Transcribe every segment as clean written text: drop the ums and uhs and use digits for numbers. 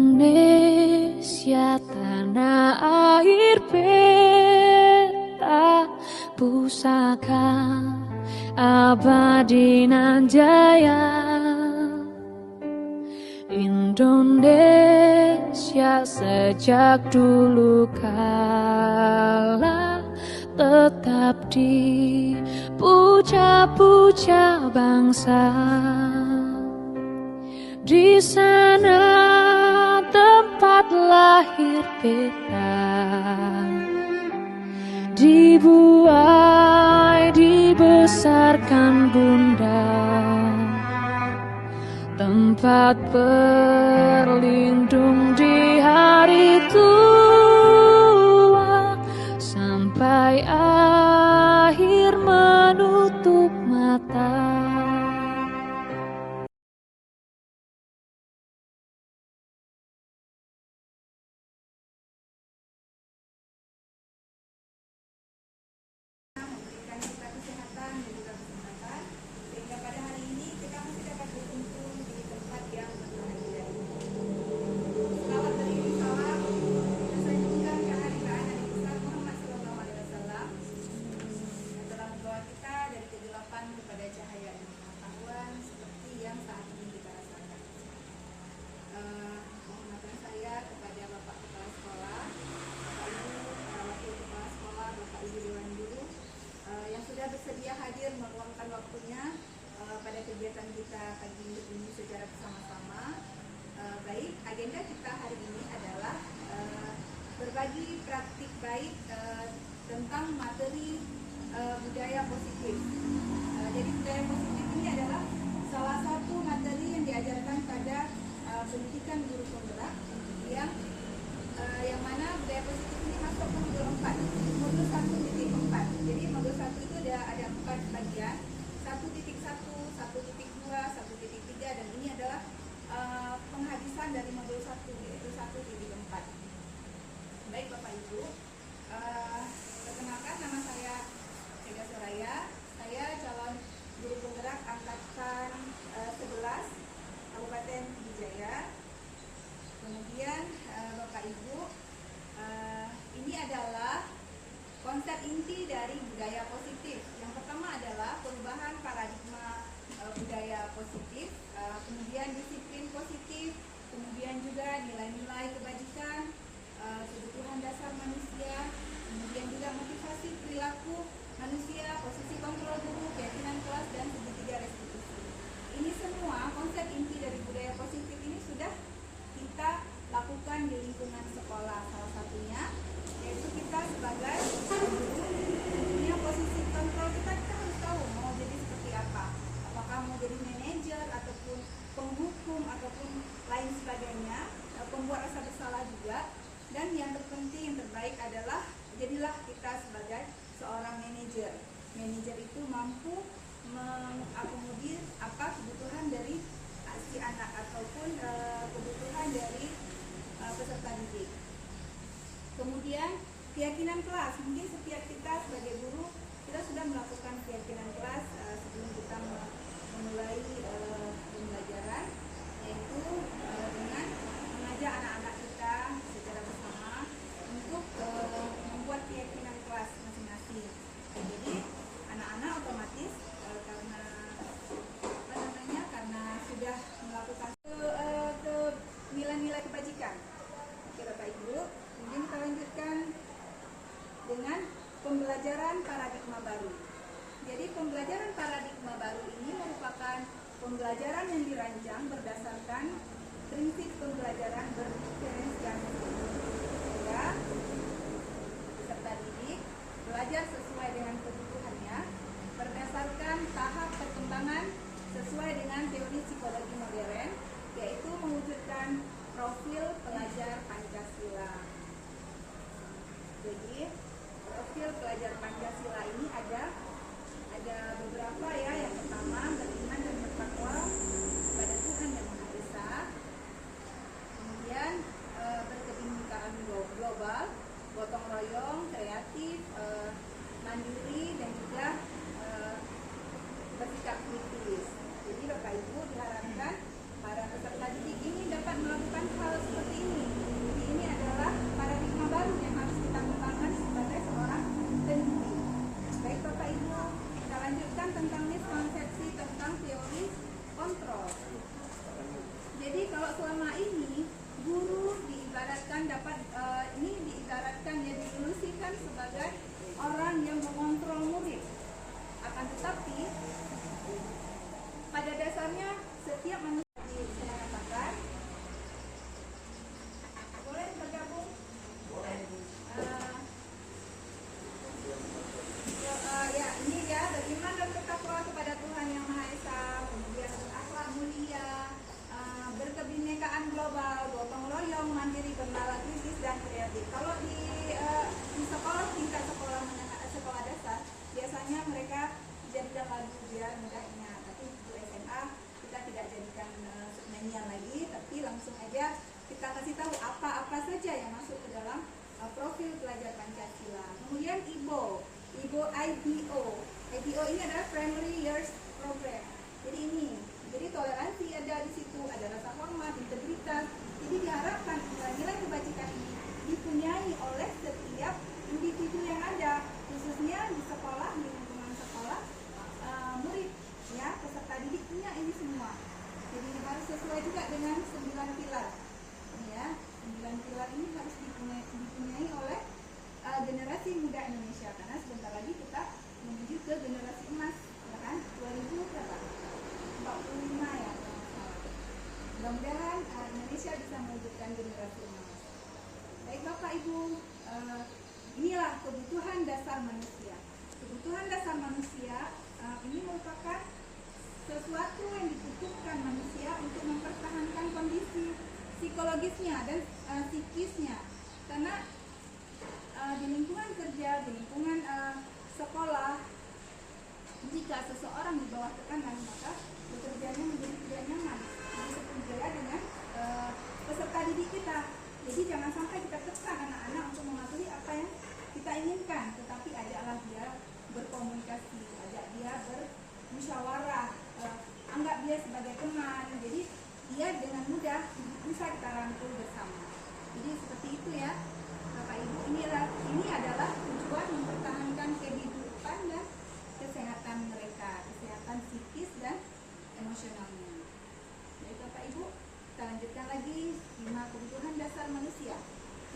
Indonesia tanah air peta pusaka abadi nan jaya. Indonesia sejak dulu kala tetap dipuja-puja bangsa. Di sana tempat lahir beta, dibuai dibesarkan bunda, tempat berlindung di hari tua, sampai akhir menutup mata. Bersedia hadir meluangkan waktunya pada kegiatan kita pagi ini secara bersama-sama. Baik, agenda kita hari ini adalah berbagi praktik baik tentang materi budaya positif. Jadi budaya positif ini adalah salah satu materi yang diajarkan pada pendidikan guru penggerak yang mana budaya positif ini masuk ke modul 4, modul 1.4. Jadi modul 1 itu ada 4 bagian, 1.1, 1.2, 1.3, dan ini adalah penghabisan dari modul 1, yaitu 1.4. Baik Bapak Ibu, perkenalkan nama saya Ega Soraya, saya calon guru penggerak angkatan 11 Kabupaten Pidijaya. Kemudian Bapak Ibu, ini adalah konsep inti dari budaya positif. Yang pertama adalah perubahan paradigma budaya positif, kemudian disiplin positif, kemudian juga nilai-nilai kebajikan, kebutuhan dasar manusia, kemudian juga motivasi perilaku manusia, posisi kontrol guru, keyakinan kelas, dan segitiga restitusi. Ini semua konsep inti dari budaya positif ini sudah kita lakukan di lingkungan sekolah. Salah satunya yaitu kita sebagai guru punya posisi kontrol kita harus tahu mau jadi seperti apa. Apakah manajer itu mampu mengakomodir apa kebutuhan dari si anak ataupun kebutuhan dari peserta didik. Kemudian keyakinan kelas, mungkin setiap kita sebagai guru kita sudah melakukan keyakinan kelas sebelum kita memulai pembelajaran, yaitu dengan mengajak anak-anak kita secara bersama untuk membuat keyakinan kelas masing-masing. Jadi anak-anak otomatis karena sudah melakukan ke nilai-nilai kebajikan. Oke Bapak Ibu, kemudian kita lanjutkan dengan pembelajaran paradigma baru. Jadi pembelajaran paradigma baru ini merupakan pembelajaran yang dirancang berdasarkan prinsip pembelajaran berdiferensiasi. Ya, peserta didik belajar sesuai dengan kebutuhannya berdasarkan tahap perkembangan sesuai dengan teori psikologi modern, yaitu mewujudkan profil pelajar Pancasila. Jadi profil pelajar Pancasila ini ada beberapa ya. Yang pertama, beriman dan bertakwa kepada Tuhan Yang Maha Esa. Kemudian berkebinekaan global, gotong royong, kreatif, mandiri, dan juga bersikap kritis. Jadi Bapak Ibu diharapkan para peserta didik ini dapat melakukan hal seperti ini. Jadi ini adalah paradigma baru yang harus kita kembangkan sebagai seorang pendidik. Baik Bapak Ibu, kita lanjutkan tentang miskonsepsi tentang teori kontrol. Jadi kalau selama ini guru diibaratkan diilusikan sebagai orang yang mengontrol murid. Akan tetapi pada dasarnya setiap manusia mengatakan boleh bergabung. Ya ini ya, beriman dan bertakwa kepada Tuhan Yang Maha Esa, kemudian berakhlak mulia, berkebinekaan global, gotong royong, mandiri, bernalar kritis, dan kreatif. Kalau di sekolah, tingkat sekolah menengah, sekolah dasar, biasanya mereka jadikan lagu biar mudahnya. Tapi di SMA kita tidak jadikan nyanyian lagi, tapi langsung aja kita kasih tahu apa-apa saja yang masuk ke dalam profil pelajar Pancasila. Kemudian IBO ini adalah Primary Years Program. Jadi toleransi ada di situ, ada rasa hormat, integritas. Jadi diharapkan nilai kebajikan ini dipunyai oleh setiap individu yang ada, khususnya di sekolah, di lingkungan sekolah, murid, ya, peserta didik punya ini semua. Jadi harus sesuai juga dengan 9 pilar. Ya, 9 pilar ini harus dipunyai oleh generasi muda Indonesia, karena sebentar lagi kita menuju ke generasi emas, ya kan? 2045 ya. Mudah-mudahan Indonesia bisa mewujudkan generasi emas. Baik Bapak Ibu, inilah kebutuhan dasar manusia. Kebutuhan dasar manusia ini merupakan sesuatu yang dibutuhkan manusia untuk mempertahankan kondisi psikologisnya dan psikisnya. Karena di lingkungan kerja, di lingkungan sekolah, jika seseorang di bawah tekanan, maka bekerjanya menjadi tidak nyaman. Jadi seperti dengan peserta didik kita. Jadi jangan sampai kita tekan anak-anak untuk mematuhi apa yang kita inginkan, tetapi ajaklah dia berkomunikasi, ajak dia bermusyawarah, anggap dia sebagai teman. Jadi dia dengan mudah bisa kita rangkul bersama. Jadi seperti itu ya Bapak Ibu, ini adalah tujuan mempertahankan kehidupan dan kesehatan mereka, kesehatan psikis dan emosionalnya. Jadi Bapak Ibu, kita lanjutkan lagi 5 kebutuhan dasar manusia.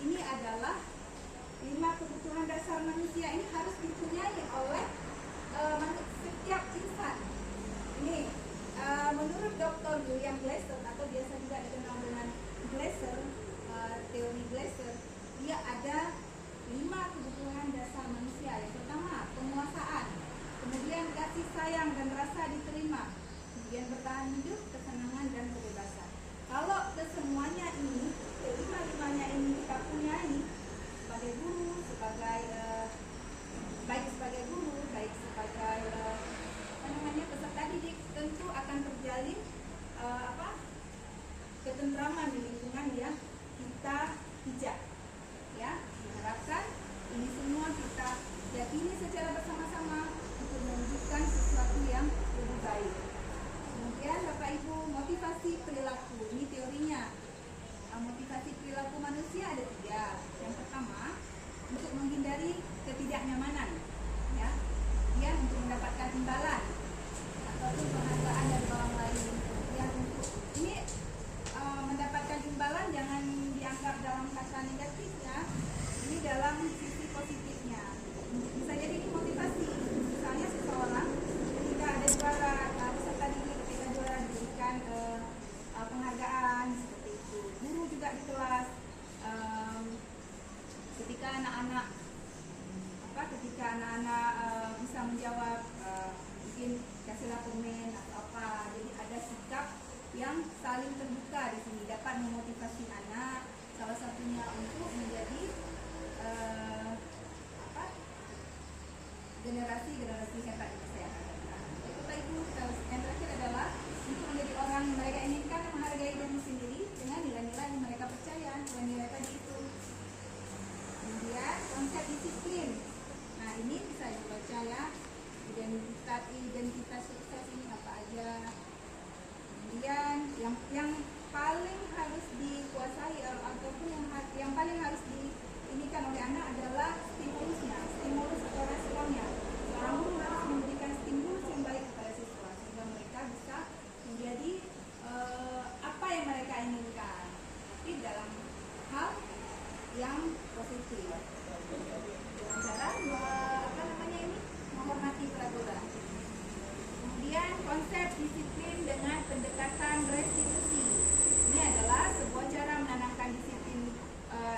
Ini adalah 5 kebutuhan dasar manusia, ini harus dipunyai oleh setiap insan. Ini menurut Dr. William Glasser, atau biasa juga dikenal dengan Glasser, teori Glasser, dia ada 5 kebutuhan dasar manusia. Yang pertama, penguasaan, kemudian kasih sayang dan rasa diterima, kemudian bertahan hidup, kesenangan, dan kebebasan. Kalau kesemuanya ini, kelima-limanya ini kita punyai sebagai guru, baik sebagai guru, baik sebagai argumen atau apa. Jadi ada sikap yang saling terbuka di sini, dapat memotivasi anak, salah satunya untuk menjadi generasi hebat yang saya katakan. Bapak Ibu, yang terakhir adalah untuk menjadi orang yang mereka inginkan, menghargai diri sendiri dengan nilai-nilai yang mereka percaya, nilai-nilai tadi itu. Kemudian konsep disiplin. Nah, ini bisa dibaca ya. Identitas sukses ini apa aja. Kemudian yang paling harus dikuasai ataupun yang paling harus diinikan oleh anak adalah stimulusnya, stimulus atau responnya. Seorang guru harus memberikan stimulus yang baik kepada siswa sehingga mereka bisa menjadi apa yang mereka inginkan, tapi dalam hal yang positif. Dengan cara menghormati peraturan. Kemudian konsep disiplin dengan pendekatan restitusi. Ini adalah sebuah cara menanamkan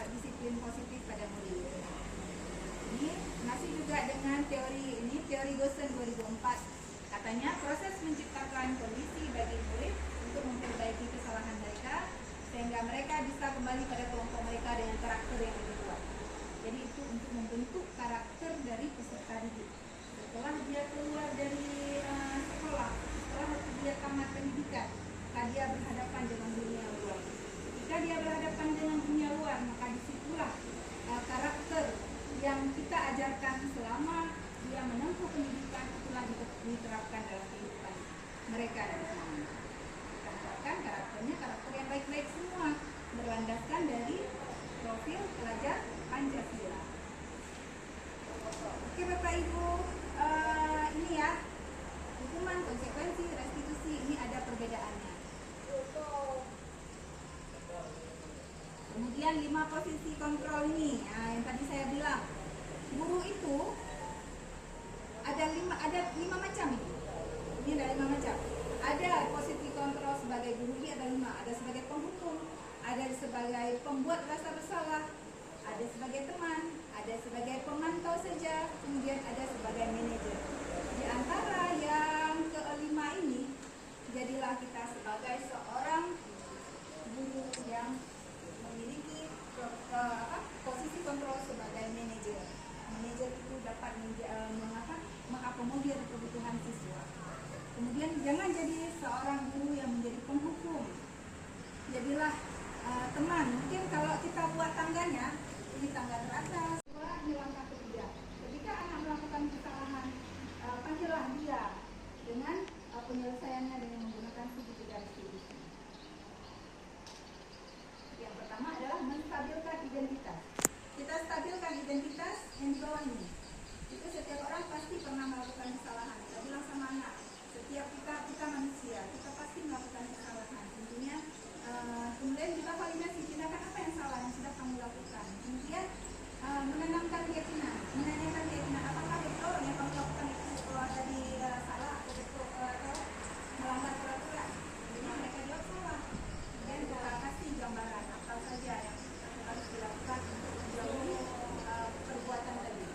disiplin positif pada murid. Ini masih juga dengan teori Gosen 2004. Katanya proses menciptakan kondisi bagi murid untuk memperbaiki kesalahan mereka sehingga mereka bisa kembali pada kelompok mereka dengan karakter yang lebih kuat. Jadi itu untuk membentuk karakter dari peserta didik. Setelah dia keluar dari sekolah, setelah dia tamat pendidikan, maka dia berhadapan dengan dunia luar. Jika dia berhadapan dengan dunia luar, maka disitulah karakter yang kita ajarkan selama dia menempuh pendidikan itulah diterapkan dalam kehidupan mereka dan semuanya. Kita harapkan karakternya karakter yang baik-baik semua, berlandaskan dari profil pelajar Pancasila. Oke Bapak Ibu, ini ya hukuman, konsekuensi, restitusi, ini ada perbedaannya. Kemudian 5 posisi kontrol ini, yang tadi saya bilang, guru itu ada 5 macam ini. Ini ada 5 macam. Ada posisi kontrol sebagai guru, ini ada 5. Ada sebagai penghukum, ada sebagai pembuat rasa bersalah, ada sebagai teman, ada sebagai pemantau saja, kemudian ada sebagai manajer. Di antara yang kelima ini, jadilah kita sebagai seorang guru yang memiliki posisi kontrol sebagai manajer. Manajer itu dapat mengakomodir kebutuhan siswa. Kemudian jangan jadi seorang guru yang menjadi penghukum. Jadilah teman. Mungkin kalau kita buat tangganya, ini tangga teratas, ini langkah ketiga. Ketika anak melakukan kesalahan, panggillah dia dengan penyelesaiannya dengan menggunakan segitiga restitusi. Yang pertama adalah menstabilkan identitas. Kita stabilkan identitas yang di bawah ini. Itu setiap orang pasti pernah melakukan kesalahan. Kita bilang sama anak, setiap kita manusia, kita pasti melakukan kesalahan. Tentunya kemudian kita validasi tindakan apa yang salah yang sudah kamu lakukan. Kemudian menanamkan keyakinan, apakah betul yang kamu lakukan itu tadi salah atau betul atau melanggar peraturan. Jadi mereka jawab salah. Kemudian kita kasih gambaran apa saja yang harus dilakukan untuk menjauhi perbuatan tadi.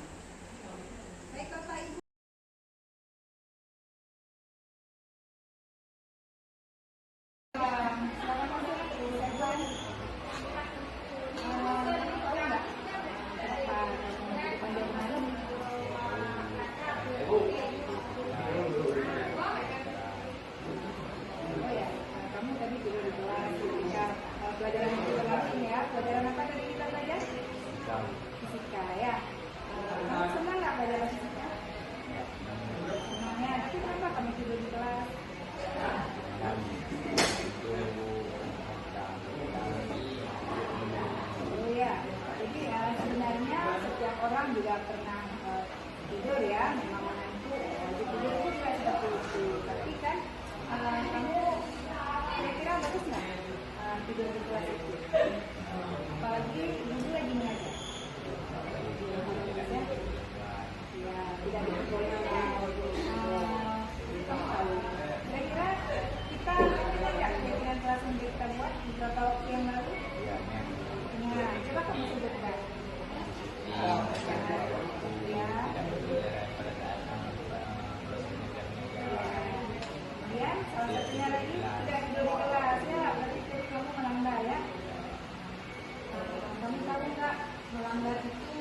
melanggar itu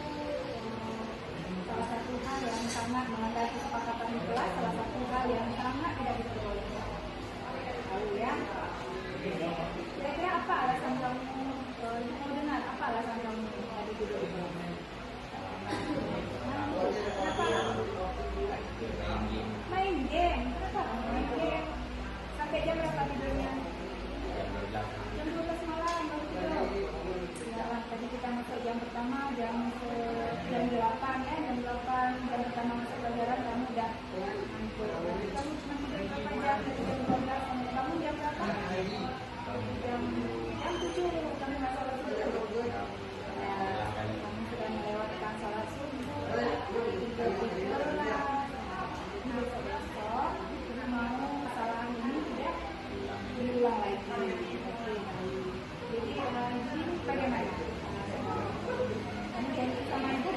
salah satu hal yang sangat melanggar kesepakatan di kelas, salah satu hal yang sangat tidak diperbolehkan. Tahu ya? Kira-kira apa alasan kamu? Mau dengar apa alasan kamu tadi tidur? Kenapa? Main game. Kenapa main game? Sampai jam berapa tidurnya? Jam 12 malam baru tidur. Ya, tadi kita masuk jam pertama jam 8 ya, jam 8 jam pertama masuk pelajaran kamu udah ngantuk. Kamu cuma tidur berapa jam dari jam 12 sampai kamu jam berapa? Jam 7 kamu nggak sholat subuh. Ya, kamu sudah melewatkan sholat subuh. Besok kita mau kesalahan ini tidak diulang lagi. Jadi ini bagaimana? Kamu janji sama ibu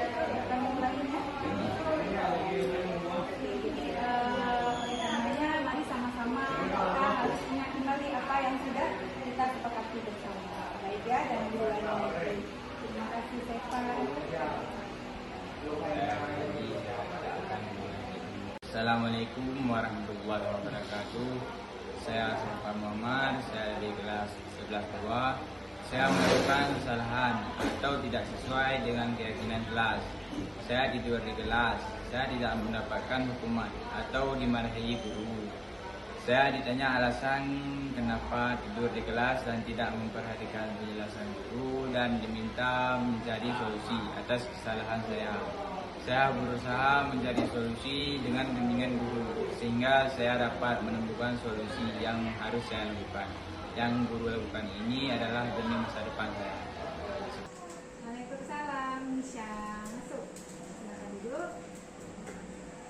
kamu ulangi ya? Jadi namanya mari sama-sama kita harus ingat kembali apa yang sudah kita sepakati bersama. Baik ya, dan diulangi lagi. Terima kasih Sefa. Assalamualaikum warahmatullahi wabarakatuh. Saya Sefa Muhammad, saya di kelas 11 Saya melakukan kesalahan atau tidak sesuai dengan keyakinan kelas. Saya tidur di kelas. Saya tidak mendapatkan hukuman atau dimarahi guru. Saya ditanya alasan kenapa tidur di kelas dan tidak memperhatikan penjelasan guru dan diminta mencari solusi atas kesalahan saya. Saya berusaha mencari solusi dengan bimbingan guru sehingga saya dapat menemukan solusi yang harus saya lakukan. Yang guru lakukan ini adalah demi masa depan saya. Waalaikumsalam, Nisha. Masuk. Silakan duduk.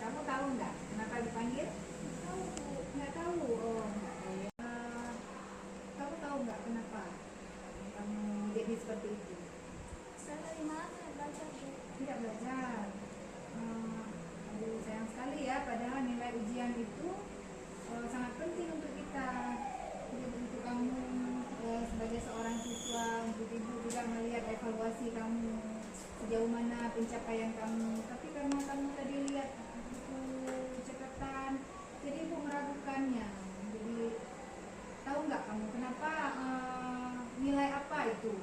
Kamu tahu nggak kenapa dipanggil? Tahu. Nggak tahu. Oh, nggak tahu ya. Kamu tahu nggak kenapa kamu jadi seperti itu? Saya dari mana belajar? Tidak belajar. Aduh, sayang sekali ya. Padahal nilai ujian itu sangat penting untuk kita. Jadi untuk kamu sebagai seorang siswa, untuk ibu juga melihat evaluasi kamu sejauh mana pencapaian kamu. Tapi karena kamu tadi lihat buku catatan, jadi ibu meragukannya. Jadi tahu nggak kamu kenapa nilai apa itu?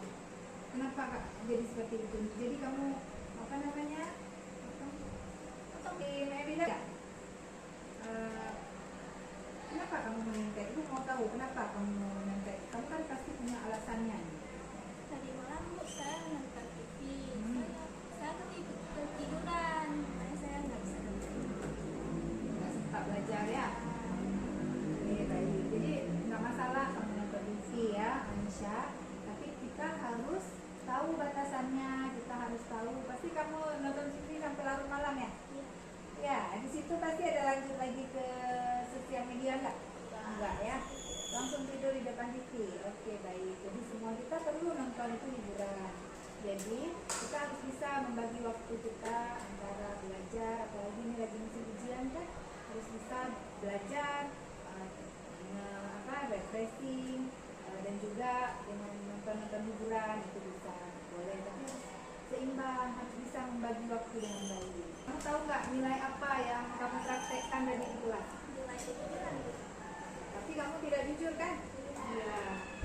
Kenapa Kak jadi seperti itu? Jadi kamu apa namanya? Di Nabila. Kenapa kamu menyontek? Ibu mau tahu kenapa kamu menyontek? Kamu kan pasti punya alasannya. Tadi malam Bu, saya nonton TV. Saya ketiduran, makanya saya nggak bisa nonton. Nggak sempat belajar ya? Oke, baik. Jadi nggak masalah kamu nonton TV ya, Aisyah. Tapi kita harus tahu batasannya. Kita harus tahu. Pasti kamu nonton TV sampai larut malam ya? Ya, di situ pasti ada lanjut lagi ke sosial media enggak? Enggak ya? Langsung tidur di depan TV. Oke, baik. Jadi semua kita perlu nonton itu hiburan. Jadi kita harus bisa membagi waktu kita antara belajar, apalagi ini lagi musim ujian kan, harus bisa belajar, refreshing, dan juga dengan nonton hiburan itu bisa boleh. Tapi seimbang, harus bisa membagi waktu dengan baik. Kamu tahu nggak nilai apa yang kamu praktekkan dari di kelas? Nilai kejujuran Bu. Tapi kamu tidak jujur kan? Iya,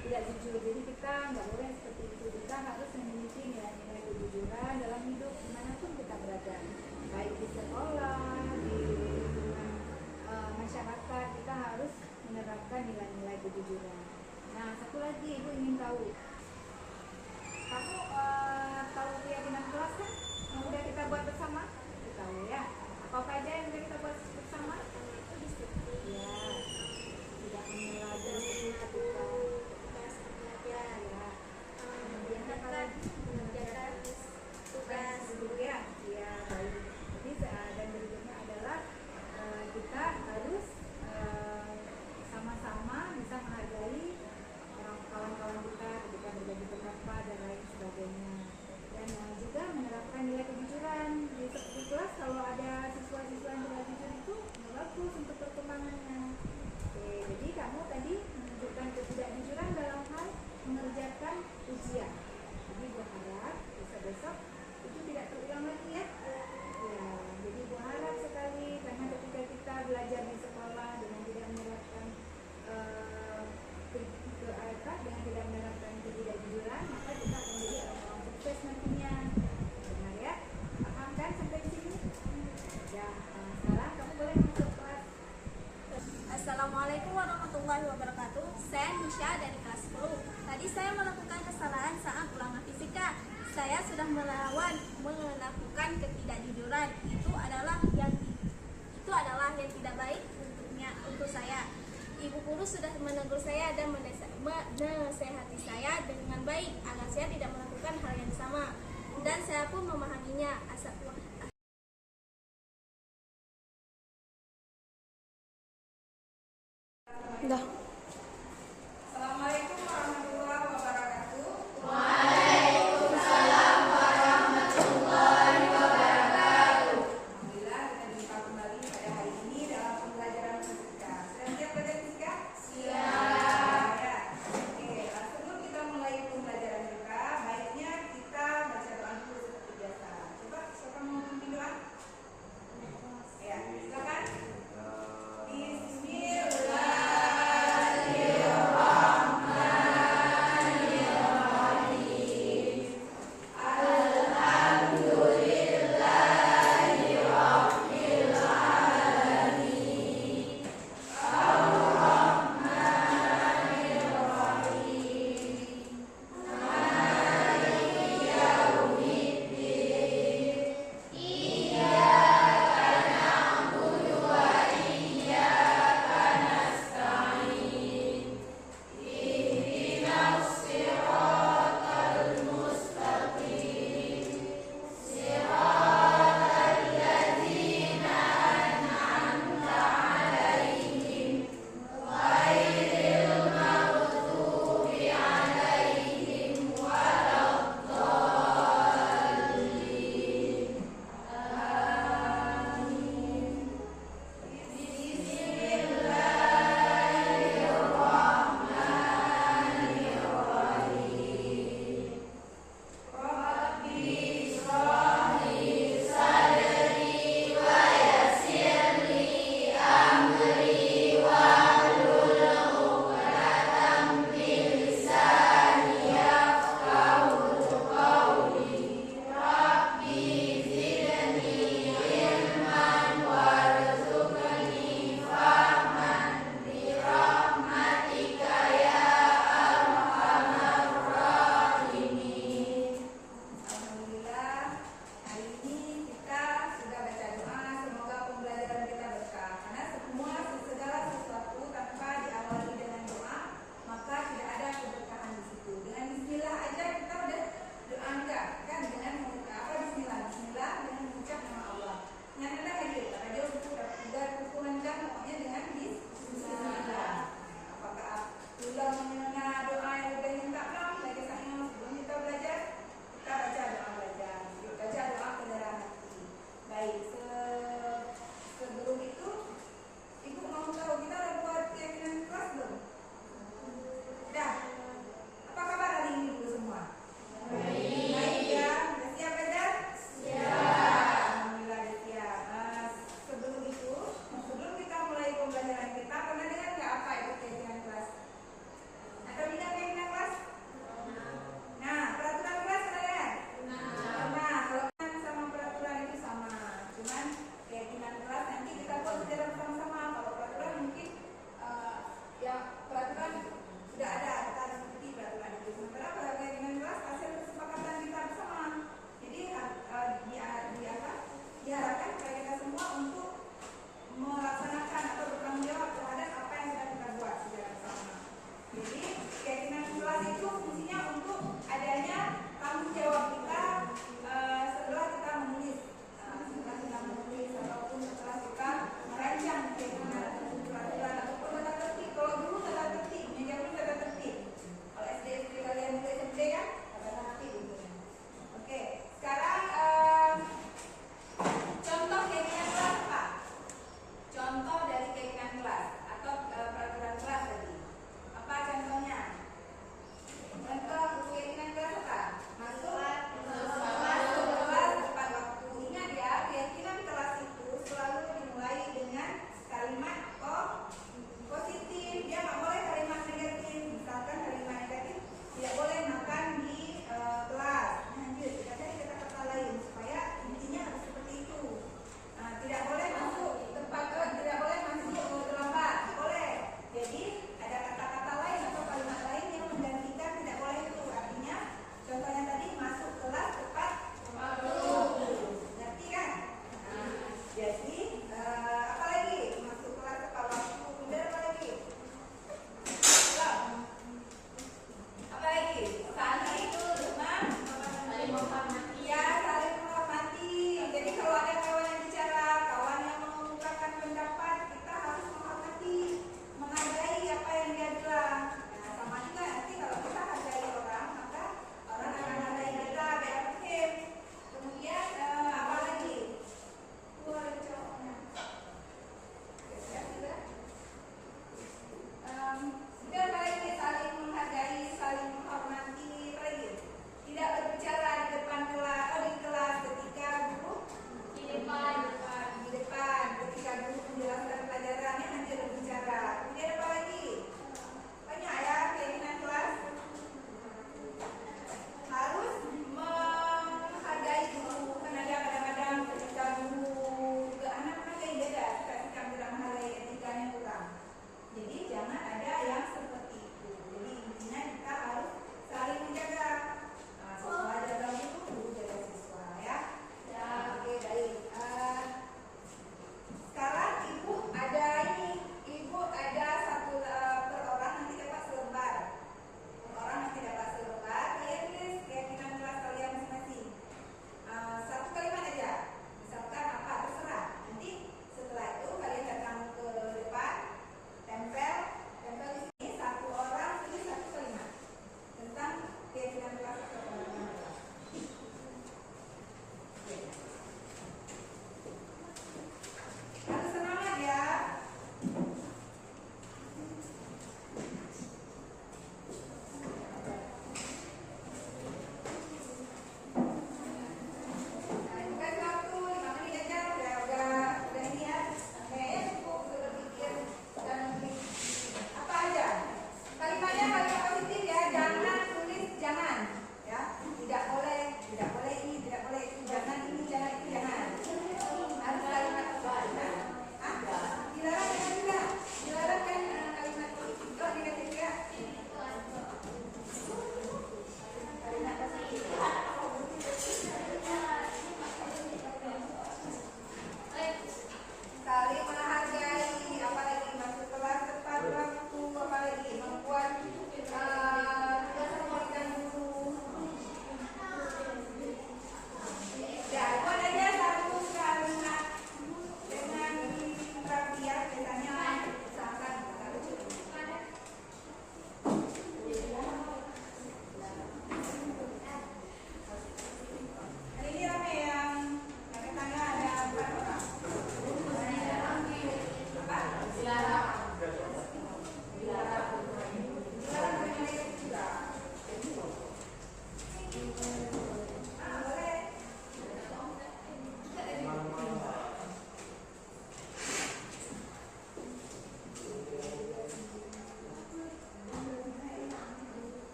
tidak jujur. Jadi kita nggak boleh seperti itu. Kita harus memiliki nilai-nilai kejujuran dalam hidup dimanapun kita berada. Baik di sekolah, di lingkungan masyarakat, kita harus menerapkan nilai-nilai kejujuran. Nah, satu lagi Ibu ingin tahu. Kamu tahu keyakinan kelas kan? Yang udah kita buat bersama? Kita tahu ya. Apa aja yang udah kita buat bersama? Itu disiplin. Ya, tidak menyalahi ketika Belajar. ya. Kemudian apa Mengerjakan lagi? mengerjakan tugas. Dulu ya. Ya, baik. Jadi dan berikutnya adalah kita harus sama-sama bisa menghargai kawan-kawan kita ketika berbagi pendapat dan lain sebagainya, dan juga menerapkan nilai kejujuran di kelas. Kalau ada siswa-siswa yang tidak jujur itu Saya Nisha dari kelas 10. Tadi saya melakukan kesalahan saat ulangan fisika. Saya sudah melakukan ketidakjujuran. Itu adalah yang tidak baik untuk saya. Ibu guru sudah menegur saya dan menasehati saya dengan baik agar saya tidak melakukan hal yang sama. Dan saya pun memahaminya. Dah. Assalamualaikum warahmatullahi wabarakatuh. Alhamdulillah kita jumpa kembali pada hari ini dalam pembelajaran fisika. Sudah siap belajar fisika? Siap. Ya. Oke, sebelum kita mulai pembelajaran kita, baiknya kita baca doa dulu seperti biasa. Coba siapa mau memimpin doa? Ya, silakan. Bismillah.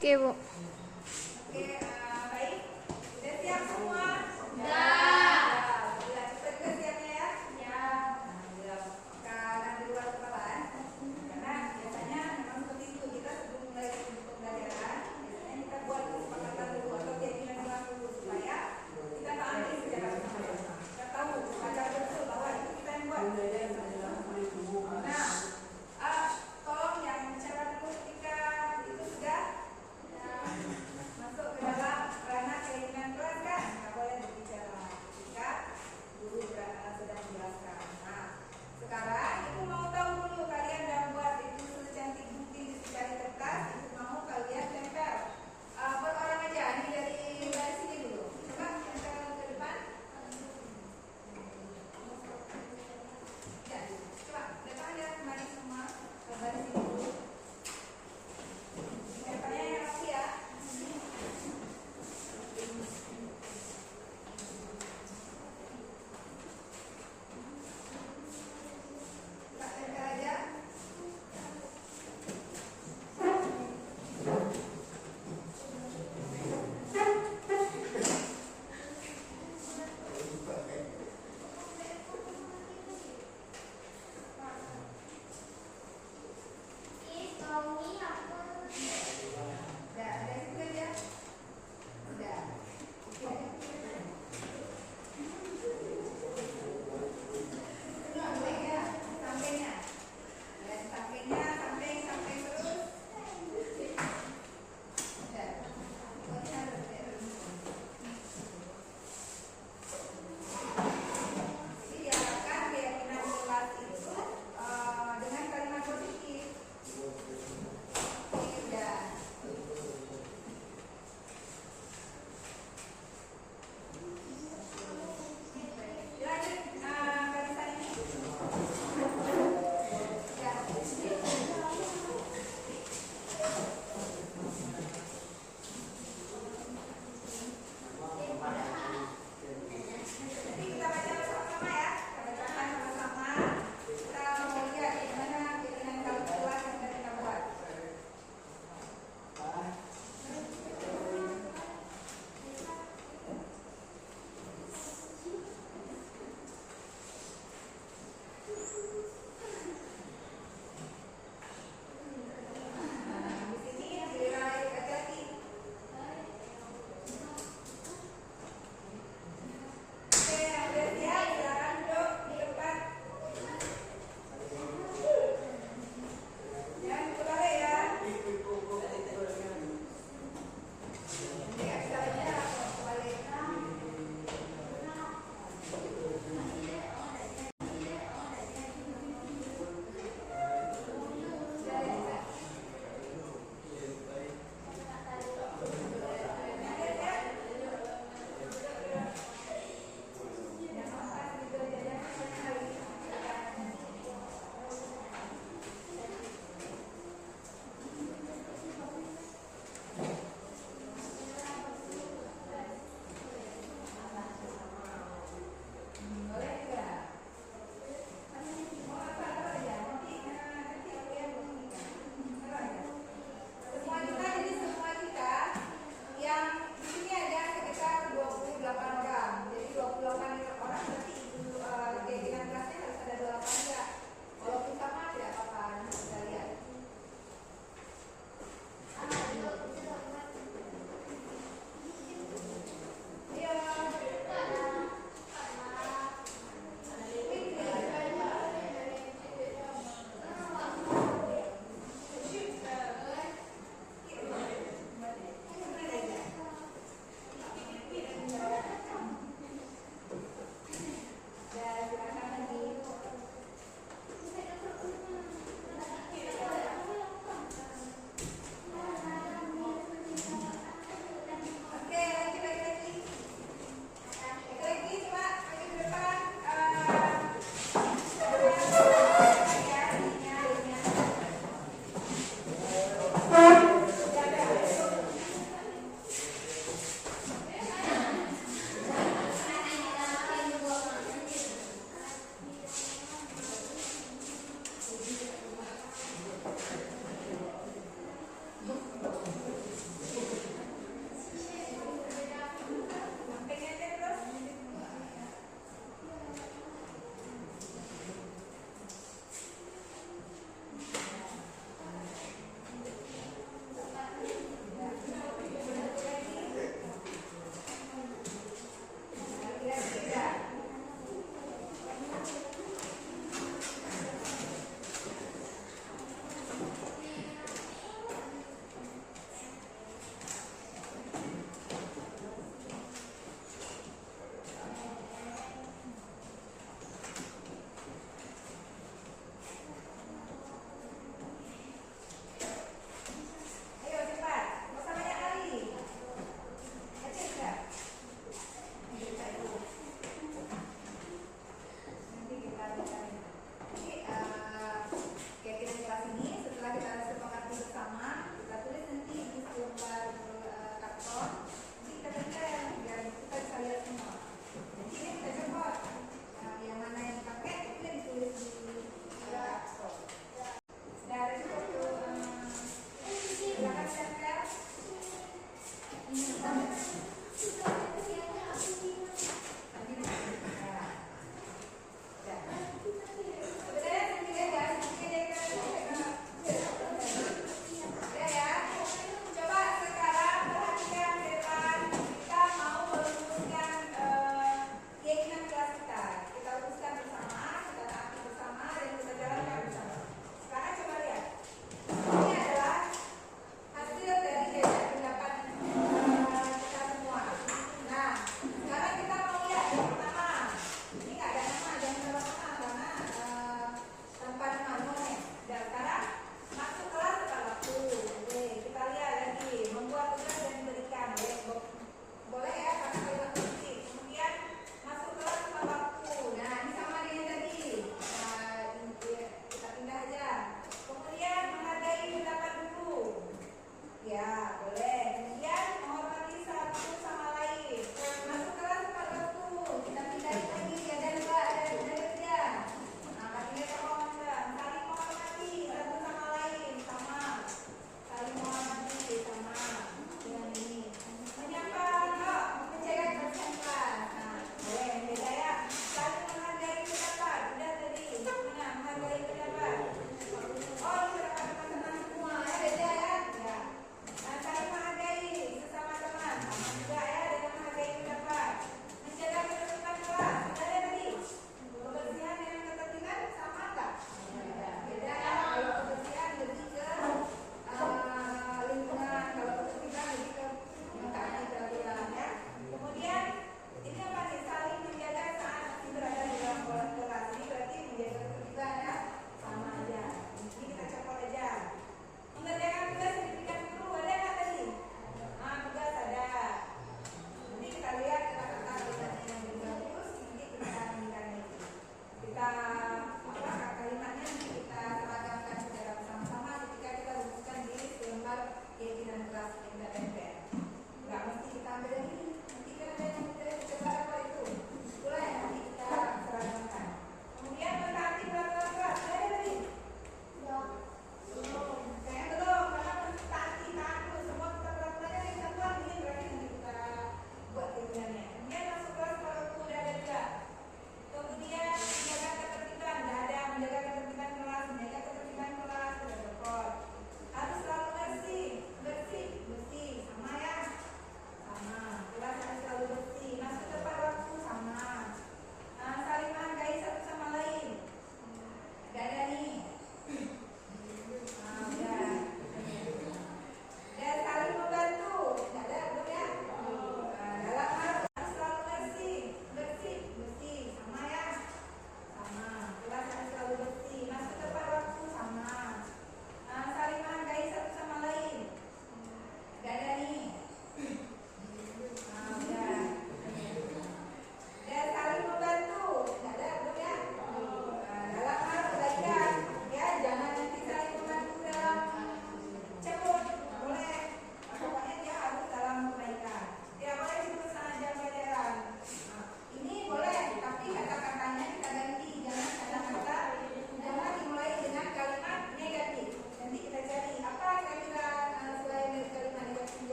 Oke, Bu. Oke, baik. Udah siap semua? Udah. Udah, cepat juga siapnya ya? Siap. Karena di luar kepalaan, karena biasanya memang seperti itu, kita sebelum mulai pembelajaran, biasanya kita buat kesepakatan dulu atau keyakinan dulu supaya kita pahami secara bersama-sama. Kita tahu agar betul bahwa itu kita yang buat. Nah, tolong yang bicara dulu ketika itu sudah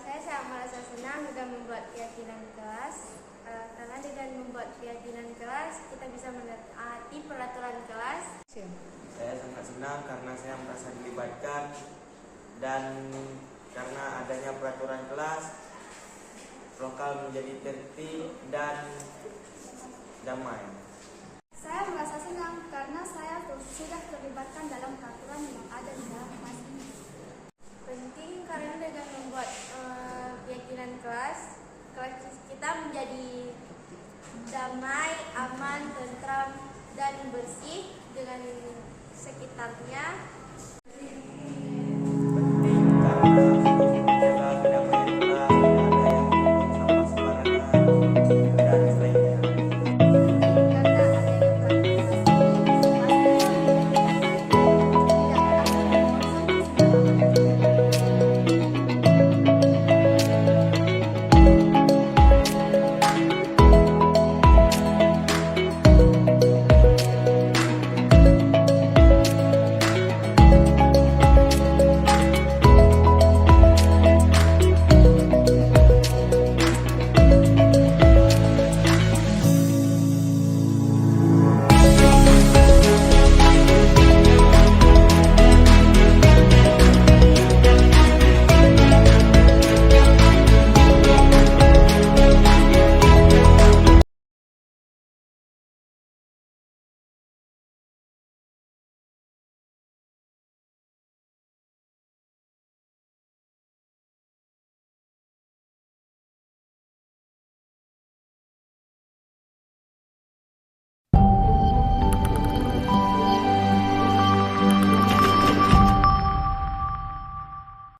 Saya sangat merasa senang dengan membuat keyakinan kelas karena dengan membuat keyakinan kelas kita bisa menaati peraturan kelas. Saya sangat senang karena saya merasa dilibatkan dan karena adanya peraturan kelas lokal menjadi tertib dan damai. Saya merasa senang karena saya sudah terlibatkan dalam peraturan yang ada di dalam kelas ini. Penting karena dengan membuat keyakinan kelas kita menjadi damai, aman, tentram, dan bersih dengan sekitarnya.